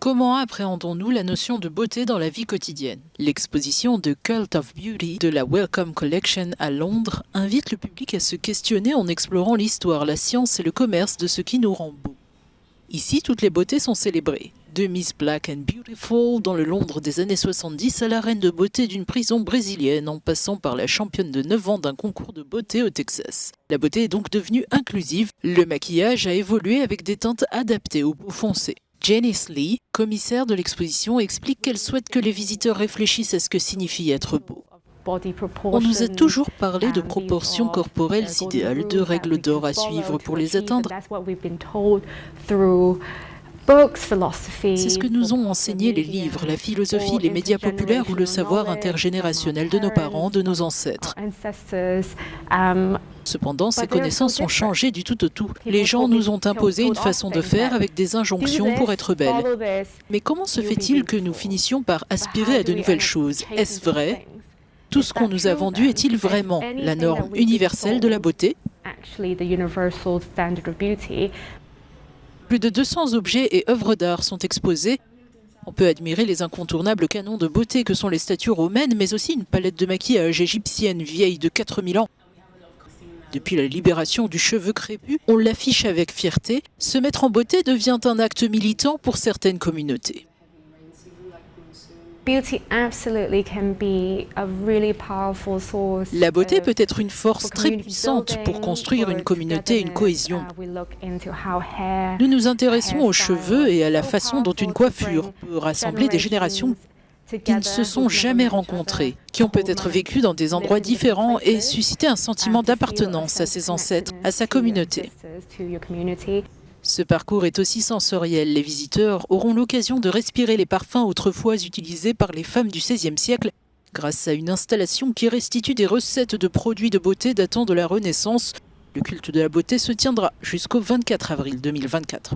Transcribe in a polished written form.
Comment appréhendons-nous la notion de beauté dans la vie quotidienne? L'exposition The Cult of Beauty de la Wellcome Collection à Londres invite le public à se questionner en explorant l'histoire, la science et le commerce de ce qui nous rend beaux. Ici, toutes les beautés sont célébrées. De Miss Black and Beautiful dans le Londres des années 70 à la reine de beauté d'une prison brésilienne en passant par la championne de 9 ans d'un concours de beauté au Texas. La beauté est donc devenue inclusive. Le maquillage a évolué avec des teintes adaptées aux peaux foncées. Janice Lee, commissaire de l'exposition, explique qu'elle souhaite que les visiteurs réfléchissent à ce que signifie être beau. On nous a toujours parlé de proportions corporelles idéales, de règles d'or à suivre pour les atteindre. C'est ce que nous ont enseigné les livres, la philosophie, les médias populaires ou le savoir intergénérationnel de nos parents, de nos ancêtres. Cependant, ces connaissances ont changé du tout au tout. Les gens nous ont imposé une façon de faire avec des injonctions pour être belles. Mais comment se fait-il que nous finissions par aspirer à de nouvelles choses? Est-ce vrai? Tout ce qu'on nous a vendu est-il vraiment la norme universelle de la beauté? Plus de 200 objets et œuvres d'art sont exposés. On peut admirer les incontournables canons de beauté que sont les statues romaines, mais aussi une palette de maquillage égyptienne vieille de 4000 ans. Depuis la libération du cheveu crépus, on l'affiche avec fierté. Se mettre en beauté devient un acte militant pour certaines communautés. La beauté peut être une force très puissante pour construire une communauté et une cohésion. Nous nous intéressons aux cheveux et à la façon dont une coiffure peut rassembler des générations qui ne se sont jamais rencontrées, qui ont peut-être vécu dans des endroits différents et suscité un sentiment d'appartenance à ses ancêtres, à sa communauté. Ce parcours est aussi sensoriel. Les visiteurs auront l'occasion de respirer les parfums autrefois utilisés par les femmes du XVIe siècle grâce à une installation qui restitue des recettes de produits de beauté datant de la Renaissance. Le culte de la beauté se tiendra jusqu'au 24 avril 2024.